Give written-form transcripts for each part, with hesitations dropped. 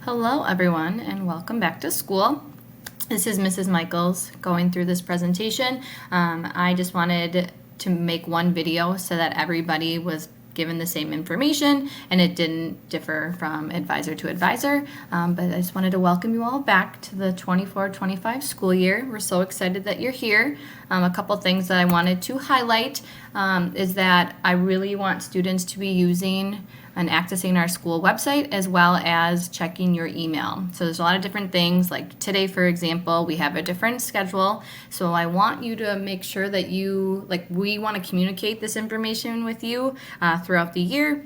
Hello everyone and welcome back to school. This is Mrs. Michaels going through this presentation. I just wanted to make one video so that everybody was given the same information and it didn't differ from advisor to advisor. But I just wanted to welcome you all back to the 24-25 school year. We're so excited that you're here. A couple things that I wanted to highlight is that I really want students to be using and accessing our school website as well as checking your email. So there's a lot of different things, like today, for example, we have a different schedule. So I want you to make sure that we want to communicate this information with you throughout the year.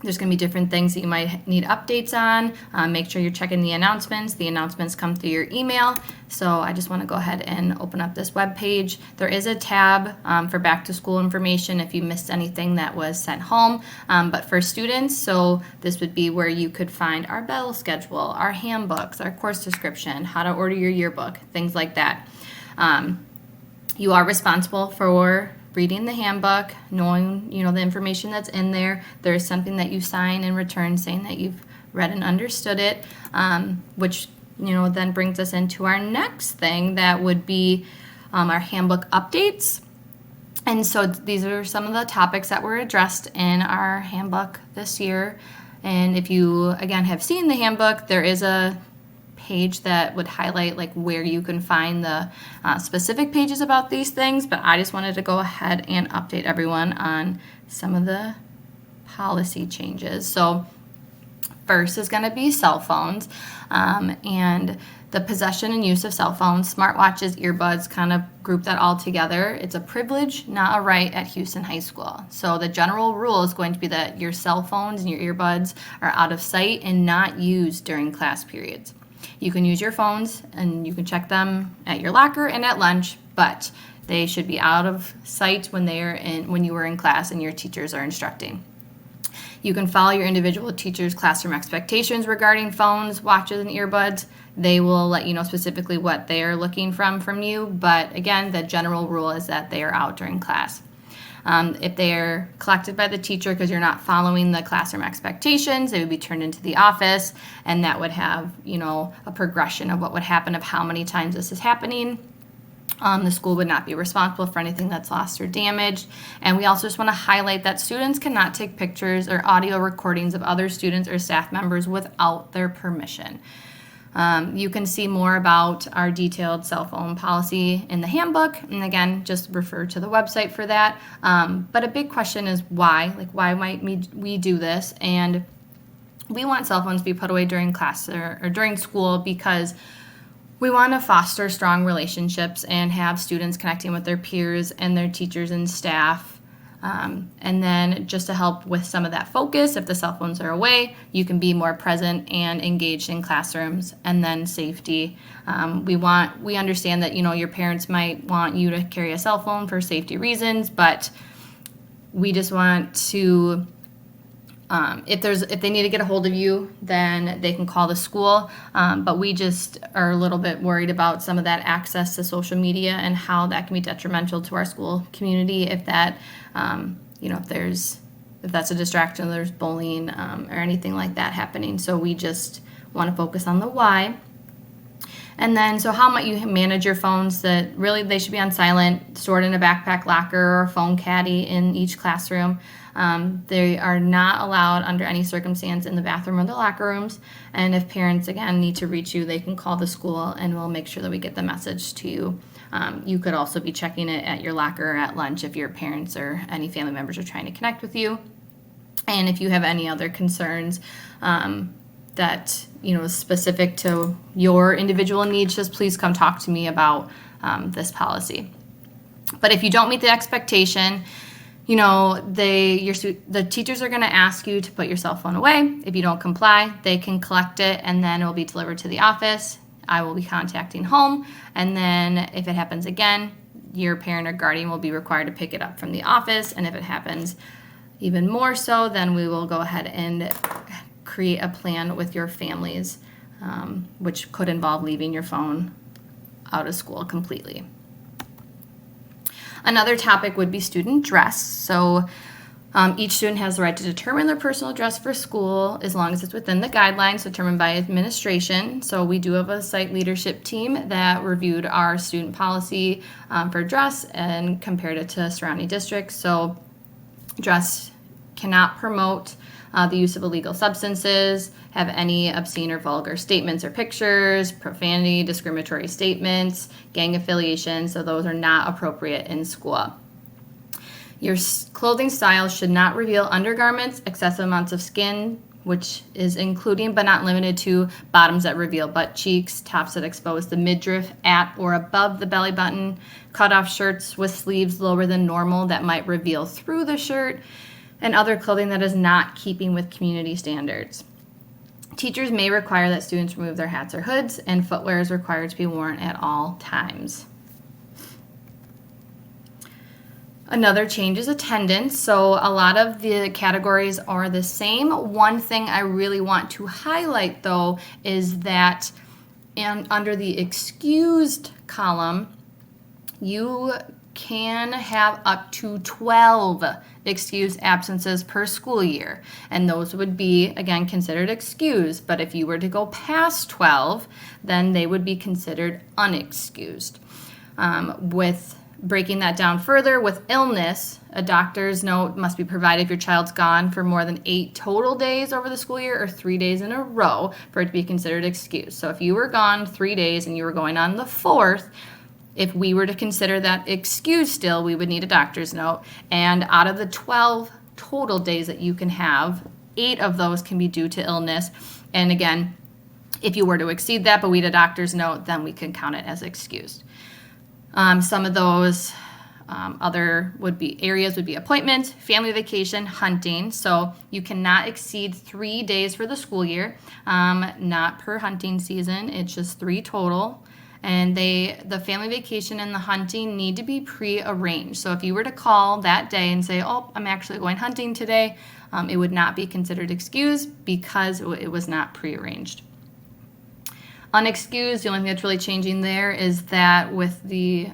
There's going to be different things that you might need updates on. Make sure you're checking the announcements. The announcements come through your email. So I just want to go ahead and open up this web page. There is a tab for back to school information if you missed anything that was sent home. But for students, so this would be where you could find our bell schedule, our handbooks, our course description, how to order your yearbook, things like that. You are responsible for reading the handbook, knowing the information that's in there. There's something that you sign in return saying that you've read and understood it, which then brings us into our next thing that would be our handbook updates. And so these are some of the topics that were addressed in our handbook this year. And if you again have seen the handbook, there is a page that would highlight where you can find the specific pages about these things, but I just wanted to go ahead and update everyone on some of the policy changes. So first is going to be cell phones and the possession and use of cell phones, smartwatches, earbuds, kind of group that all together. It's a privilege, not a right at Houston High School. So the general rule is going to be that your cell phones and your earbuds are out of sight and not used during class periods. You can use your phones and you can check them at your locker and at lunch, but they should be out of sight when you were in class and your teachers are instructing. You can follow your individual teacher's classroom expectations regarding phones, watches, and earbuds. They will let you know specifically what they are looking from you, but again, the general rule is that they are out during class. If they are collected by the teacher because you're not following the classroom expectations, they would be turned into the office, and that would have, a progression of what would happen of how many times this is happening. The school would not be responsible for anything that's lost or damaged. And we also just want to highlight that students cannot take pictures or audio recordings of other students or staff members without their permission. You can see more about our detailed cell phone policy in the handbook, and again, just refer to the website for that. But a big question is why? Why might we do this? And we want cell phones to be put away during class or during school because we want to foster strong relationships and have students connecting with their peers and their teachers and staff. And then just to help with some of that focus, if the cell phones are away, you can be more present and engaged in classrooms. And then safety. We understand that, your parents might want you to carry a cell phone for safety reasons, but we just want to, if they need to get a hold of you, then they can call the school. But we just are a little bit worried about some of that access to social media and how that can be detrimental to our school community if that, if that's a distraction, there's bullying or anything like that happening. So we just want to focus on the why. And then, so how might you manage your phones? That really they should be on silent, stored in a backpack locker or a phone caddy in each classroom. They are not allowed under any circumstance in the bathroom or the locker rooms. And if parents, again, need to reach you, they can call the school and we'll make sure that we get the message to you. You could also be checking it at your locker or at lunch if your parents or any family members are trying to connect with you. And if you have any other concerns that specific to your individual needs, just please come talk to me about this policy. But if you don't meet the expectation, the teachers are going to ask you to put your cell phone away. If you don't comply, they can collect it and then it will be delivered to the office. I will be contacting home, and then if it happens again, your parent or guardian will be required to pick it up from the office. And if it happens even more so, then we will go ahead and create a plan with your families, which could involve leaving your phone out of school completely. Another topic would be student dress. So Each student has the right to determine their personal dress for school as long as it's within the guidelines determined by administration. So we do have a site leadership team that reviewed our student policy for dress and compared it to surrounding districts. So dress cannot promote the use of illegal substances, have any obscene or vulgar statements or pictures, profanity, discriminatory statements, gang affiliation. So those are not appropriate in school. Your clothing style should not reveal undergarments, excessive amounts of skin, which is including but not limited to bottoms that reveal butt cheeks, tops that expose the midriff at or above the belly button, cutoff shirts with sleeves lower than normal that might reveal through the shirt, and other clothing that is not keeping with community standards. Teachers may require that students remove their hats or hoods, and footwear is required to be worn at all times. Another change is attendance. So a lot of the categories are the same. One thing I really want to highlight though is that under the excused column, you can have up to 12 excused absences per school year. And those would be, again, considered excused. But if you were to go past 12, then they would be considered unexcused. With breaking that down further, with illness, a doctor's note must be provided if your child's gone for more than 8 total days over the school year or 3 days in a row for it to be considered excused. So if you were gone 3 days and you were going on the 4th, if we were to consider that excused still, we would need a doctor's note. And out of the 12 total days that you can have, 8 of those can be due to illness. And again, if you were to exceed that but we had a doctor's note, then we can count it as excused. Some of those other areas would be appointments, family vacation, hunting. So you cannot exceed 3 days for the school year, not per hunting season. It's just 3 total. And the family vacation and the hunting need to be pre-arranged. So if you were to call that day and say, oh, I'm actually going hunting today, it would not be considered excused because it was not pre-arranged. Unexcused, the only thing that's really changing there is that with the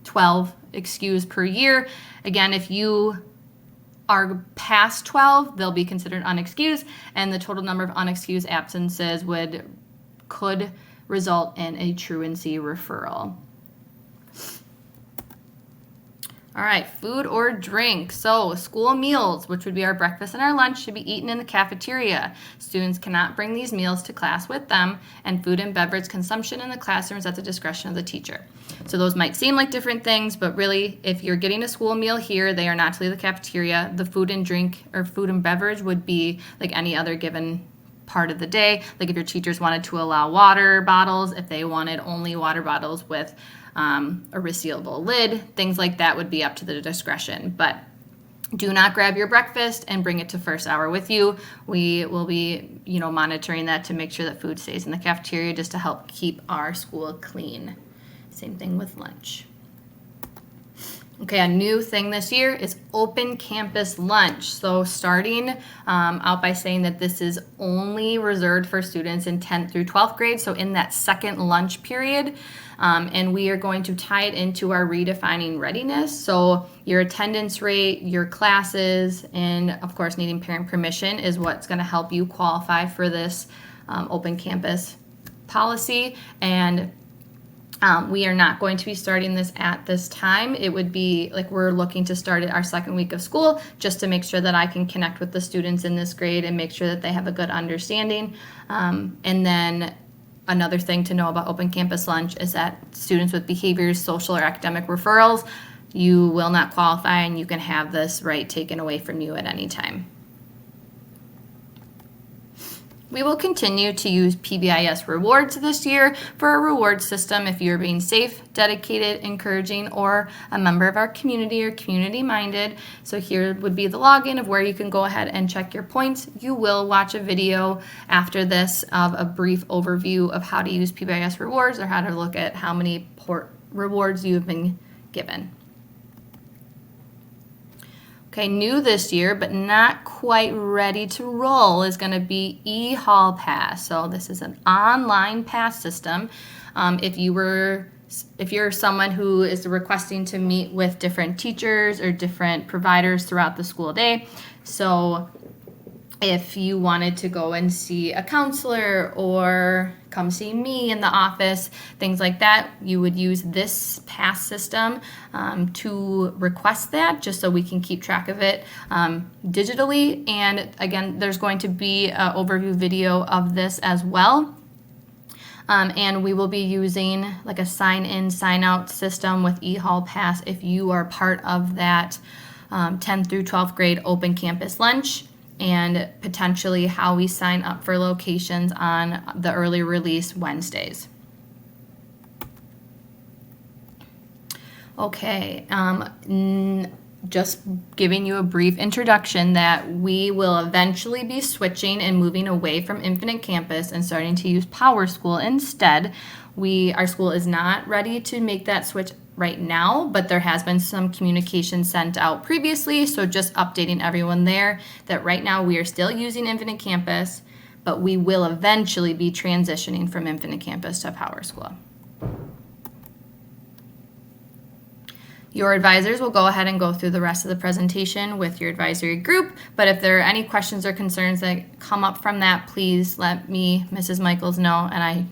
12 excused per year, again, if you are past 12, they'll be considered unexcused, and the total number of unexcused absences could result in a truancy referral. All right, food or drink. So school meals, which would be our breakfast and our lunch, should be eaten in the cafeteria. Students cannot bring these meals to class with them, and food and beverage consumption in the classroom is at the discretion of the teacher. So those might seem like different things, but really, if you're getting a school meal here, they are not to leave the cafeteria. The food and drink or food and beverage would be like any other given part of the day. Like if your teachers wanted to allow water bottles, if they wanted only water bottles with a resealable lid, things like that would be up to the discretion. But do not grab your breakfast and bring it to first hour with you. We will be, monitoring that to make sure that food stays in the cafeteria just to help keep our school clean. Same thing with lunch. Okay, a new thing this year is open campus lunch. So starting out by saying that this is only reserved for students in 10th through 12th grade, so in that second lunch period. And we are going to tie it into our redefining readiness. So your attendance rate, your classes, and of course needing parent permission is what's going to help you qualify for this open campus policy. And we are not going to be starting this at this time. It would be like we're looking to start it our second week of school just to make sure that I can connect with the students in this grade and make sure that they have a good understanding. And then another thing to know about open campus lunch is that students with behaviors, social, or academic referrals, you will not qualify and you can have this right taken away from you at any time. We will continue to use PBIS rewards this year for a reward system if you're being safe, dedicated, encouraging, or a member of our community or community-minded. So here would be the login of where you can go ahead and check your points. You will watch a video after this of a brief overview of how to use PBIS rewards or how to look at how many rewards you've been given. Okay, new this year, but not quite ready to roll, is going to be eHall Pass. So this is an online pass system. If you were if you're someone who is requesting to meet with different teachers or different providers throughout the school day, so if you wanted to go and see a counselor or come see me in the office, things like that, you would use this pass system to request that, just so we can keep track of it digitally. And again, there's going to be an overview video of this as well. And we will be using like a sign-in, sign-out system with eHall Pass if you are part of that 10th through 12th grade open campus lunch, and potentially how we sign up for locations on the early release Wednesdays. Okay, just giving you a brief introduction that we will eventually be switching and moving away from Infinite Campus and starting to use PowerSchool instead. Our school is not ready to make that switch right now, but there has been some communication sent out previously, so just updating everyone there that right now we are still using Infinite Campus, but we will eventually be transitioning from Infinite Campus to PowerSchool. Your advisors will go ahead and go through the rest of the presentation with your advisory group, but if there are any questions or concerns that come up from that, please let me, Mrs. Michaels, know, and I